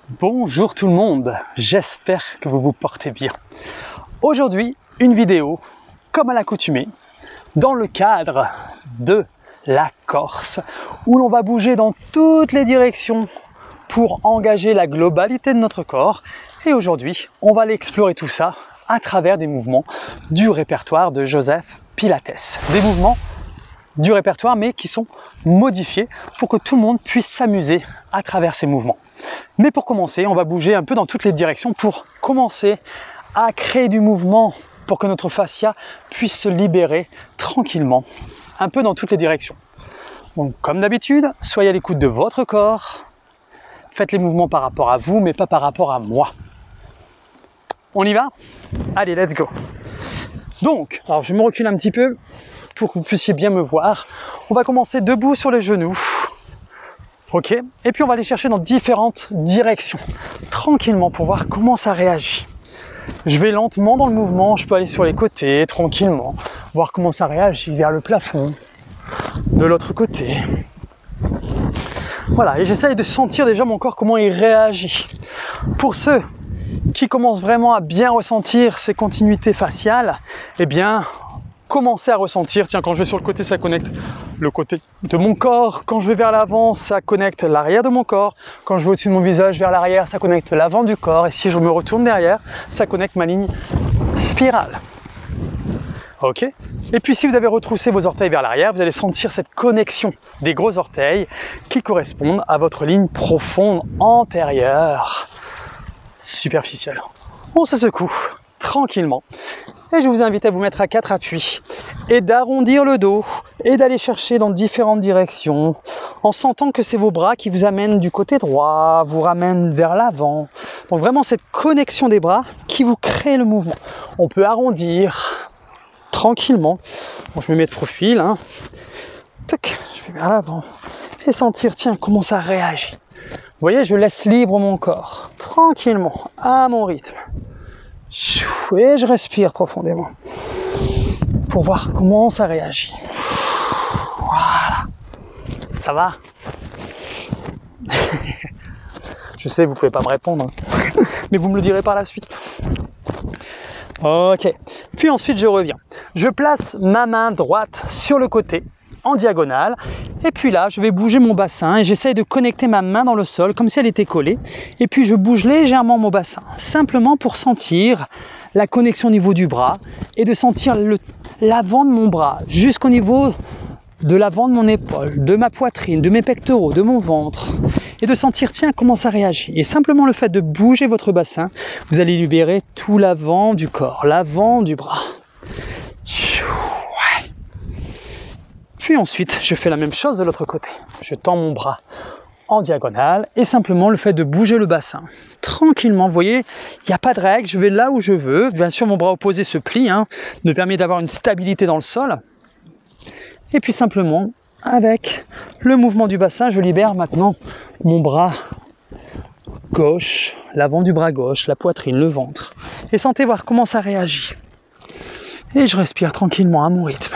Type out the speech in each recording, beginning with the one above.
Bonjour tout le monde, j'espère que vous vous portez bien. Aujourd'hui, une vidéo, comme à l'accoutumée, dans le cadre de la Corse, où l'on va bouger dans toutes les directions pour engager la globalité de notre corps. Et aujourd'hui, on va aller explorer tout ça à travers des mouvements du répertoire de Joseph Pilates. Des mouvements du répertoire, mais qui sont modifiés pour que tout le monde puisse s'amuser à travers ces mouvements. Mais pour commencer, on va bouger un peu dans toutes les directions pour commencer à créer du mouvement pour que notre fascia puisse se libérer tranquillement, un peu dans toutes les directions. Donc, comme d'habitude, soyez à l'écoute de votre corps, faites les mouvements par rapport à vous, mais pas par rapport à moi. On y va? Allez, let's go! Donc, alors je me recule un petit peu pour que vous puissiez bien me voir. On va commencer debout sur les genoux. Ok, et puis on va aller chercher dans différentes directions, tranquillement, pour voir comment ça réagit. Je vais lentement dans le mouvement, je peux aller sur les côtés, tranquillement, voir comment ça réagit vers le plafond, de l'autre côté. Voilà, et j'essaye de sentir déjà mon corps, comment il réagit. Pour ceux qui commencent vraiment à bien ressentir ces continuités faciales, eh bien, commencer à ressentir, tiens, quand je vais sur le côté, ça connecte le côté de mon corps, quand je vais vers l'avant, ça connecte l'arrière de mon corps, quand je vais au-dessus de mon visage vers l'arrière, ça connecte l'avant du corps, et si je me retourne derrière, ça connecte ma ligne spirale. Ok? Et puis si vous avez retroussé vos orteils vers l'arrière, vous allez sentir cette connexion des gros orteils qui correspondent à votre ligne profonde antérieure, superficielle. On se secoue tranquillement. Et je vous invite à vous mettre à 4 appuis et d'arrondir le dos et d'aller chercher dans différentes directions en sentant que c'est vos bras qui vous amènent du côté droit, vous ramènent vers l'avant. Donc vraiment cette connexion des bras qui vous crée le mouvement. On peut arrondir tranquillement. Bon, je me mets de profil. Tac, je vais vers l'avant et sentir, tiens, comment ça réagit. Vous voyez, je laisse libre mon corps, tranquillement, à mon rythme. Et je respire profondément pour voir comment ça réagit. Voilà. Ça va? Je sais, vous pouvez pas me répondre, mais vous me le direz par la suite. Ok. Puis ensuite, je reviens. Je place ma main droite sur le côté, en diagonale, et puis là, je vais bouger mon bassin et j'essaye de connecter ma main dans le sol comme si elle était collée, et puis je bouge légèrement mon bassin, simplement pour sentir la connexion au niveau du bras et de sentir l'avant de mon bras jusqu'au niveau de l'avant de mon épaule, de ma poitrine, de mes pectoraux, de mon ventre, et de sentir, tiens, comment ça réagit. Et simplement le fait de bouger votre bassin, vous allez libérer tout l'avant du corps, l'avant du bras. Puis ensuite, je fais la même chose de l'autre côté. Je tends mon bras en diagonale et simplement le fait de bouger le bassin. Tranquillement, vous voyez, il n'y a pas de règle, je vais là où je veux. Bien sûr, mon bras opposé se plie, me permet d'avoir une stabilité dans le sol. Et puis simplement, avec le mouvement du bassin, je libère maintenant mon bras gauche, l'avant du bras gauche, la poitrine, le ventre. Et sentez voir comment ça réagit. Et je respire tranquillement à mon rythme.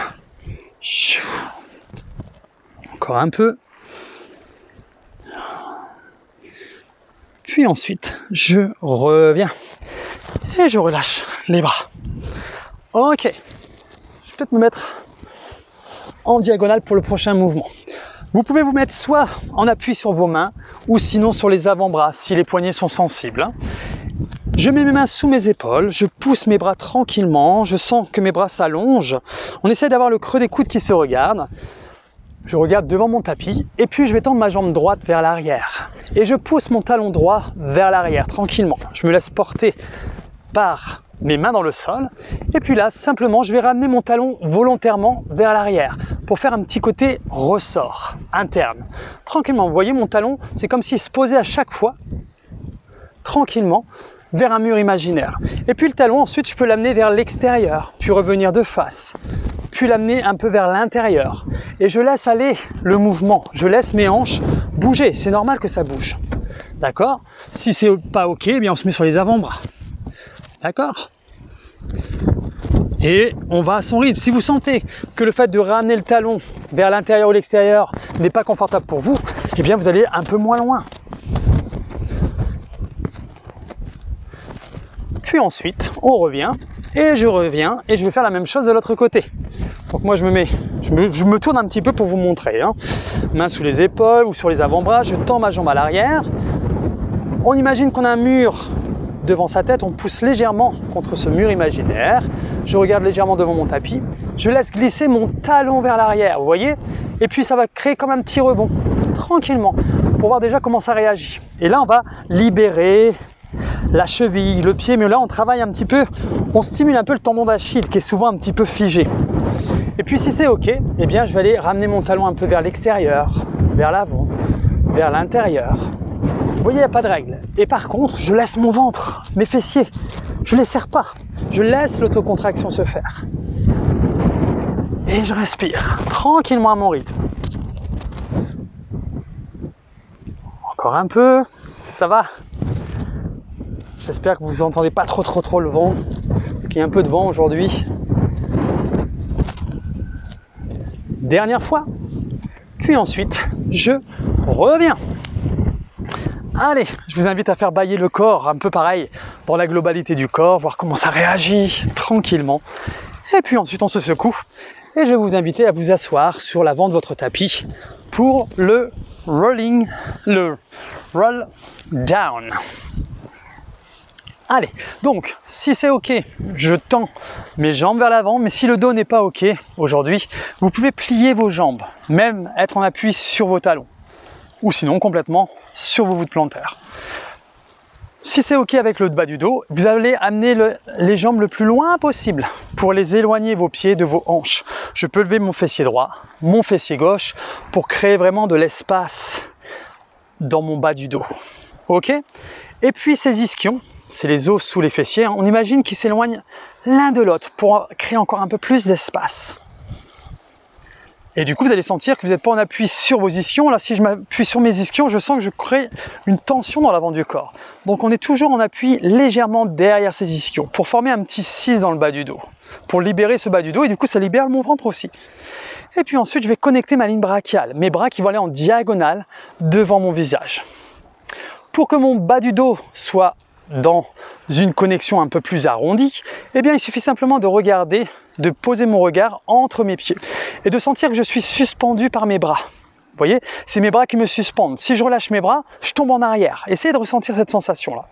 Encore un peu. Puis ensuite, je reviens et je relâche les bras. Ok, je vais peut-être me mettre en diagonale pour le prochain mouvement. Vous pouvez vous mettre soit en appui sur vos mains ou sinon sur les avant-bras si les poignets sont sensibles. Je mets mes mains sous mes épaules, je pousse mes bras tranquillement, je sens que mes bras s'allongent. On essaie d'avoir le creux des coudes qui se regardent. Je regarde devant mon tapis et puis je vais tendre ma jambe droite vers l'arrière. Et je pousse mon talon droit vers l'arrière tranquillement. Je me laisse porter par mes mains dans le sol. Et puis là, simplement, je vais ramener mon talon volontairement vers l'arrière pour faire un petit côté ressort interne. Tranquillement, vous voyez mon talon, c'est comme s'il se posait à chaque fois, tranquillement, vers un mur imaginaire. Et puis le talon, ensuite, je peux l'amener vers l'extérieur, puis revenir de face, puis l'amener un peu vers l'intérieur. Et je laisse aller le mouvement, je laisse mes hanches bouger, c'est normal que ça bouge. D'accord? Si c'est pas ok, eh bien on se met sur les avant-bras. D'accord? Et on va à son rythme. Si vous sentez que le fait de ramener le talon vers l'intérieur ou l'extérieur n'est pas confortable pour vous, eh bien vous allez un peu moins loin. Puis ensuite, on revient et je reviens et je vais faire la même chose de l'autre côté. Donc moi je me tourne un petit peu pour vous montrer. Hein. Main sous les épaules ou sur les avant-bras, je tends ma jambe à l'arrière. On imagine qu'on a un mur devant sa tête, on pousse légèrement contre ce mur imaginaire. Je regarde légèrement devant mon tapis. Je laisse glisser mon talon vers l'arrière, vous voyez? Et puis ça va créer comme un petit rebond, tranquillement, pour voir déjà comment ça réagit. Et là on va libérer la cheville, le pied, mais là on travaille un petit peu, on stimule un peu le tendon d'Achille qui est souvent un petit peu figé. Et puis si c'est ok, eh bien je vais aller ramener mon talon un peu vers l'extérieur, vers l'avant, vers l'intérieur. Vous voyez, il n'y a pas de règle. Et par contre, je laisse mon ventre, mes fessiers, je ne les serre pas. Je laisse l'autocontraction se faire. Et je respire tranquillement à mon rythme. Encore un peu, ça va. J'espère que vous n'entendez pas trop le vent, parce qu'il y a un peu de vent aujourd'hui. Dernière fois. Puis ensuite, je reviens. Allez, je vous invite à faire bâiller le corps, un peu pareil, dans la globalité du corps, voir comment ça réagit tranquillement. Et puis ensuite, on se secoue. Et je vais vous inviter à vous asseoir sur l'avant de votre tapis pour le roll down. Allez, donc, si c'est ok, je tends mes jambes vers l'avant, mais si le dos n'est pas ok aujourd'hui, vous pouvez plier vos jambes, même être en appui sur vos talons. Ou sinon complètement sur vos voûtes plantaires. Si c'est ok avec le bas du dos, vous allez amener les jambes le plus loin possible pour les éloigner vos pieds de vos hanches. Je peux lever mon fessier droit, mon fessier gauche pour créer vraiment de l'espace dans mon bas du dos. Ok? Et puis ces ischions, c'est les os sous les fessiers, hein, on imagine qu'ils s'éloignent l'un de l'autre pour créer encore un peu plus d'espace. Et du coup, vous allez sentir que vous n'êtes pas en appui sur vos ischions. Là, si je m'appuie sur mes ischions, je sens que je crée une tension dans l'avant du corps. Donc, on est toujours en appui légèrement derrière ces ischions pour former un petit 6 dans le bas du dos, pour libérer ce bas du dos. Et du coup, ça libère mon ventre aussi. Et puis ensuite, je vais connecter ma ligne brachiale, mes bras qui vont aller en diagonale devant mon visage. Pour que mon bas du dos soit dans une connexion un peu plus arrondie, eh bien, il suffit simplement de regarder, de poser mon regard entre mes pieds et de sentir que je suis suspendu par mes bras. Vous voyez, c'est mes bras qui me suspendent. Si je relâche mes bras, je tombe en arrière. Essayez de ressentir cette sensation-là.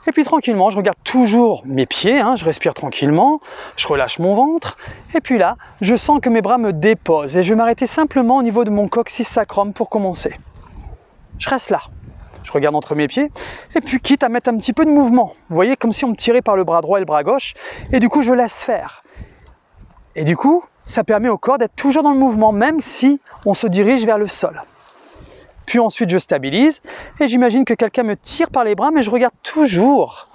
Et puis tranquillement, je regarde toujours mes pieds, hein, je respire tranquillement, je relâche mon ventre. Et puis là, je sens que mes bras me déposent et je vais m'arrêter simplement au niveau de mon coccyx sacrum pour commencer. Je reste là. Je regarde entre mes pieds, et puis quitte à mettre un petit peu de mouvement. Vous voyez, comme si on me tirait par le bras droit et le bras gauche, et du coup, je laisse faire. Et du coup, ça permet au corps d'être toujours dans le mouvement, même si on se dirige vers le sol. Puis ensuite, je stabilise, et j'imagine que quelqu'un me tire par les bras, mais je regarde toujours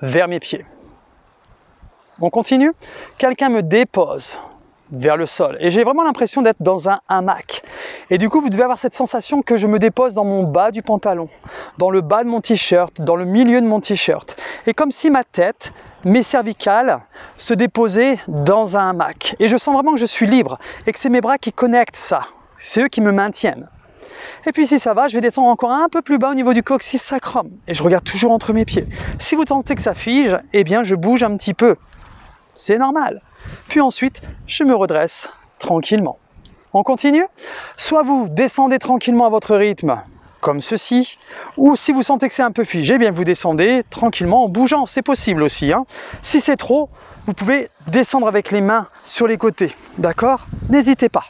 vers mes pieds. On continue. Quelqu'un me dépose vers le sol. Et j'ai vraiment l'impression d'être dans un hamac. Et du coup, vous devez avoir cette sensation que je me dépose dans mon bas du pantalon, dans le bas de mon t-shirt, dans le milieu de mon t-shirt. Et comme si ma tête, mes cervicales, se déposaient dans un hamac. Et je sens vraiment que je suis libre et que c'est mes bras qui connectent ça. C'est eux qui me maintiennent. Et puis si ça va, je vais descendre encore un peu plus bas au niveau du coccyx sacrum. Et je regarde toujours entre mes pieds. Si vous sentez que ça fige, eh bien je bouge un petit peu. C'est normal. Puis ensuite, je me redresse tranquillement. On continue? Soit vous descendez tranquillement à votre rythme, comme ceci, ou si vous sentez que c'est un peu figé, eh bien vous descendez tranquillement en bougeant, c'est possible aussi. Hein. Si c'est trop, vous pouvez descendre avec les mains sur les côtés, d'accord? N'hésitez pas.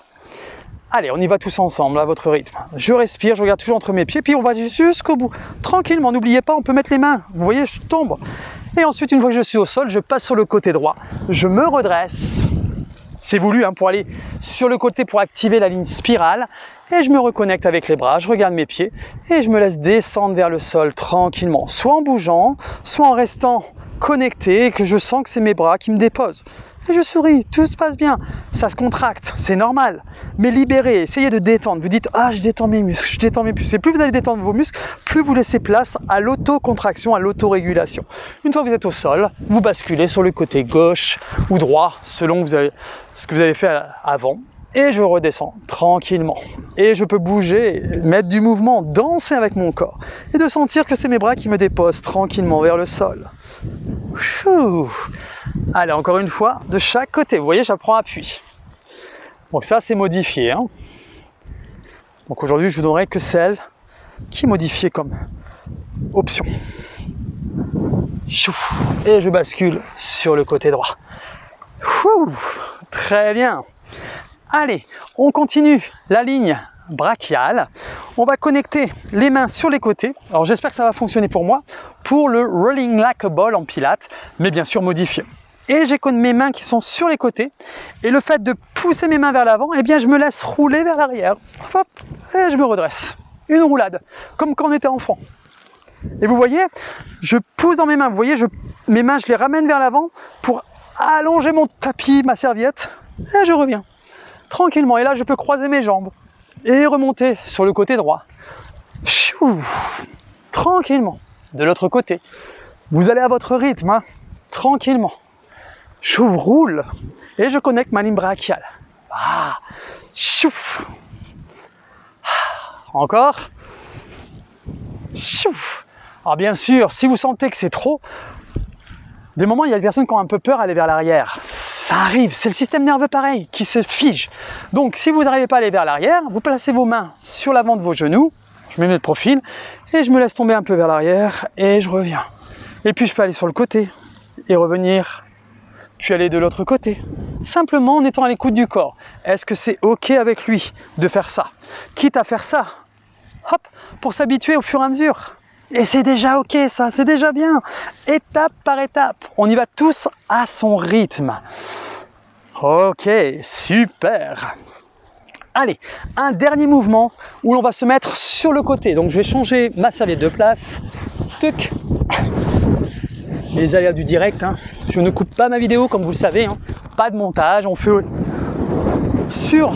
Allez, on y va tous ensemble à votre rythme. Je respire, je regarde toujours entre mes pieds, puis on va jusqu'au bout. Tranquillement, n'oubliez pas, on peut mettre les mains. Vous voyez, je tombe. Et ensuite, une fois que je suis au sol, je passe sur le côté droit. Je me redresse. C'est voulu hein, pour aller sur le côté pour activer la ligne spirale. Et je me reconnecte avec les bras, je regarde mes pieds et je me laisse descendre vers le sol tranquillement. Soit en bougeant, soit en restant connecté, que je sens que c'est mes bras qui me déposent. Et je souris, tout se passe bien, ça se contracte, c'est normal. Mais libérez, essayez de détendre. Vous dites, ah je détends mes muscles, je détends mes muscles. Et plus vous allez détendre vos muscles, plus vous laissez place à l'autocontraction, à l'autorégulation. Une fois que vous êtes au sol, vous basculez sur le côté gauche ou droit, selon ce que vous avez fait avant. Et je redescends tranquillement. Et je peux bouger, mettre du mouvement, danser avec mon corps. Et de sentir que c'est mes bras qui me déposent tranquillement vers le sol. Chou. Allez, encore une fois, de chaque côté. Vous voyez, j'apprends appui. Donc ça, c'est modifié. Hein. Donc aujourd'hui, je vous donnerai que celle qui est modifiée comme option. Chou. Et je bascule sur le côté droit. Chou. Très bien. Allez, on continue la ligne brachiale. On va connecter les mains sur les côtés. Alors j'espère que ça va fonctionner pour moi, pour le rolling like a ball en pilates, mais bien sûr modifié. Et j'ai mes mains qui sont sur les côtés, et le fait de pousser mes mains vers l'avant, eh bien je me laisse rouler vers l'arrière. Hop, et je me redresse. Une roulade, comme quand on était enfant. Et vous voyez, je pousse dans mes mains. Vous voyez, mes mains, je les ramène vers l'avant pour allonger mon tapis, ma serviette, et je reviens tranquillement. Et là, je peux croiser mes jambes et remonter sur le côté droit. Chou, tranquillement. De l'autre côté, vous allez à votre rythme, hein, tranquillement. Je roule et je connecte ma ligne brachiale. Ah, chouf. Encore. Chouf. Alors bien sûr, si vous sentez que c'est trop, des moments, il y a des personnes qui ont un peu peur d'aller vers l'arrière. Ça arrive, c'est le système nerveux pareil, qui se fige. Donc, si vous n'arrivez pas à aller vers l'arrière, vous placez vos mains sur l'avant de vos genoux, je me mets de profil, et je me laisse tomber un peu vers l'arrière, et je reviens. Et puis, je peux aller sur le côté, et revenir, puis aller de l'autre côté. Simplement en étant à l'écoute du corps. Est-ce que c'est OK avec lui de faire ça? Quitte à faire ça, hop, pour s'habituer au fur et à mesure. Et c'est déjà OK, ça, c'est déjà bien. Étape par étape, on y va tous à son rythme. OK, super. Allez, un dernier mouvement où l'on va se mettre sur le côté. Donc je vais changer ma serviette de place. Tuc. Les aléas du direct, hein. Je ne coupe pas ma vidéo comme vous le savez, hein. Pas de montage, on fait sur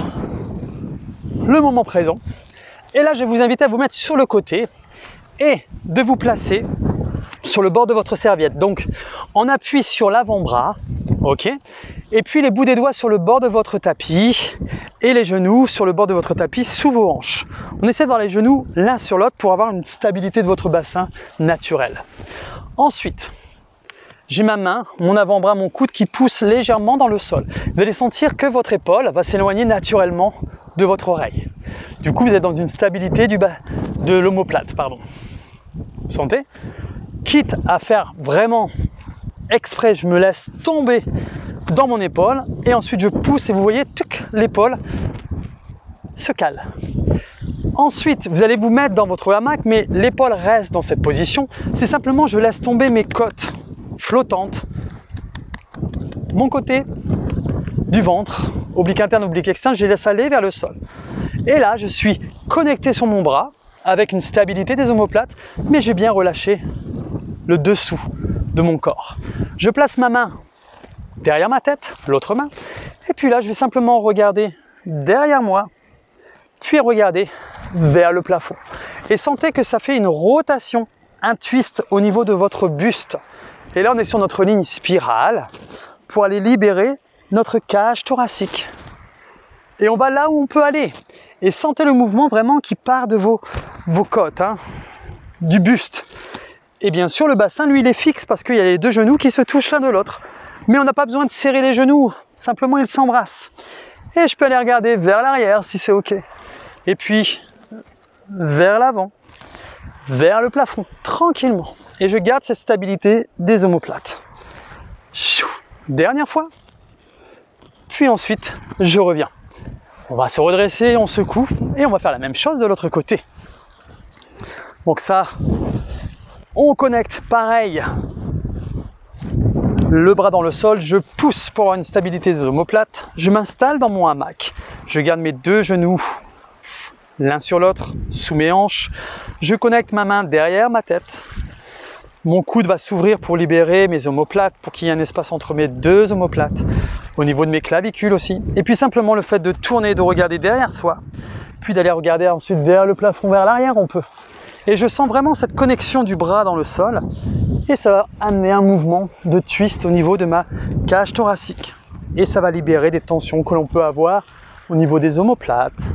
le moment présent. Et là, je vais vous inviter à vous mettre sur le côté et de vous placer sur le bord de votre serviette. Donc, on appuie sur l'avant-bras, ok, et puis les bouts des doigts sur le bord de votre tapis et les genoux sur le bord de votre tapis sous vos hanches. On essaie d'avoir les genoux l'un sur l'autre pour avoir une stabilité de votre bassin naturelle. Ensuite, j'ai ma main, mon avant-bras, mon coude qui pousse légèrement dans le sol. Vous allez sentir que votre épaule va s'éloigner naturellement de votre oreille. Du coup, vous êtes dans une stabilité de l'omoplate, pardon. Vous sentez? Quitte à faire vraiment exprès, je me laisse tomber dans mon épaule et ensuite je pousse et vous voyez, l'épaule se cale. Ensuite, vous allez vous mettre dans votre hamac, mais l'épaule reste dans cette position. C'est simplement, je laisse tomber mes côtes flottantes, mon côté du ventre, oblique interne, oblique externe, je les laisse aller vers le sol. Et là, je suis connecté sur mon bras avec une stabilité des omoplates, mais j'ai bien relâché le dessous de mon corps. Je place ma main derrière ma tête, l'autre main, et puis là, je vais simplement regarder derrière moi, puis regarder vers le plafond. Et sentez que ça fait une rotation, un twist au niveau de votre buste. Et là, on est sur notre ligne spirale pour aller libérer notre cage thoracique. Et on va là où on peut aller. Et sentez le mouvement vraiment qui part de vos côtes, hein, du buste. Et bien sûr, le bassin, lui, il est fixe parce qu'il y a les deux genoux qui se touchent l'un de l'autre. Mais on n'a pas besoin de serrer les genoux, simplement ils s'embrassent. Et je peux aller regarder vers l'arrière si c'est OK. Et puis, vers l'avant, vers le plafond, tranquillement. Et je garde cette stabilité des omoplates. Dernière fois. Puis ensuite, je reviens. On va se redresser, on secoue et on va faire la même chose de l'autre côté. Donc ça, on connecte pareil. Le bras dans le sol, je pousse pour avoir une stabilité des omoplates. Je m'installe dans mon hamac. Je garde mes deux genoux l'un sur l'autre, sous mes hanches. Je connecte ma main derrière ma tête. Mon coude va s'ouvrir pour libérer mes omoplates, pour qu'il y ait un espace entre mes deux omoplates, au niveau de mes clavicules aussi. Et puis simplement le fait de tourner, de regarder derrière soi, puis d'aller regarder ensuite vers le plafond, vers l'arrière, on peut. Et je sens vraiment cette connexion du bras dans le sol, et ça va amener un mouvement de twist au niveau de ma cage thoracique. Et ça va libérer des tensions que l'on peut avoir au niveau des omoplates,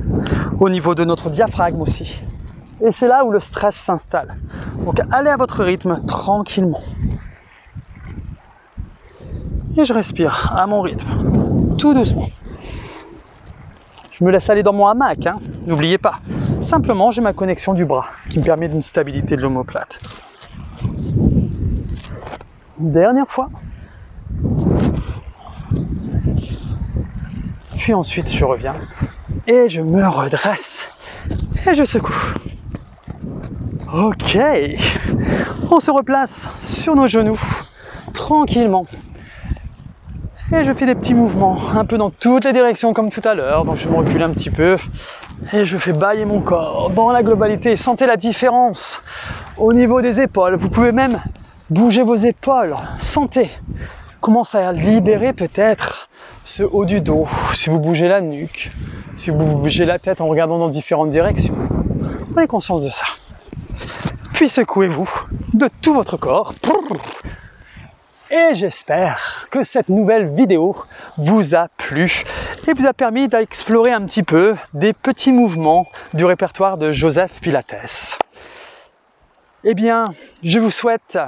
au niveau de notre diaphragme aussi. Et c'est là où le stress s'installe. Donc allez à votre rythme tranquillement. Et je respire à mon rythme, tout doucement. Je me laisse aller dans mon hamac, hein, n'oubliez pas. Simplement, j'ai ma connexion du bras qui me permet d'une stabilité de l'omoplate. Dernière fois. Puis ensuite, je reviens et je me redresse et je secoue. Ok, on se replace sur nos genoux tranquillement. Et je fais des petits mouvements un peu dans toutes les directions comme tout à l'heure. Donc je me recule un petit peu et je fais bâiller mon corps dans la globalité. Sentez la différence au niveau des épaules. Vous pouvez même bouger vos épaules. Sentez comment ça a libéré peut-être ce haut du dos. Si vous bougez la nuque, si vous bougez la tête en regardant dans différentes directions. Prenez conscience de ça. Puis secouez-vous de tout votre corps. Et j'espère que cette nouvelle vidéo vous a plu et vous a permis d'explorer un petit peu des petits mouvements du répertoire de Joseph Pilates. Eh bien, je vous souhaite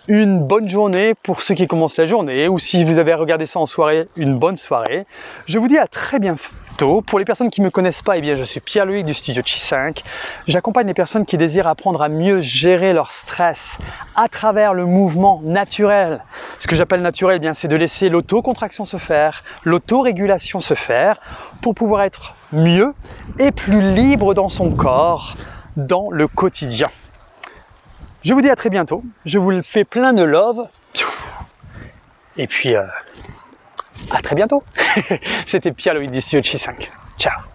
une bonne journée pour ceux qui commencent la journée, ou si vous avez regardé ça en soirée, une bonne soirée. Je vous dis à très bientôt. Pour les personnes qui ne me connaissent pas, eh bien, je suis Pierre-Loïc du studio Chi 5. J'accompagne les personnes qui désirent apprendre à mieux gérer leur stress à travers le mouvement naturel. Ce que j'appelle naturel, eh bien, c'est de laisser l'autocontraction se faire, l'autorégulation se faire, pour pouvoir être mieux et plus libre dans son corps, dans le quotidien. Je vous dis à très bientôt, je vous fais plein de love, et puis à très bientôt. C'était Pierre-Loïc du studio Chi 5. Ciao.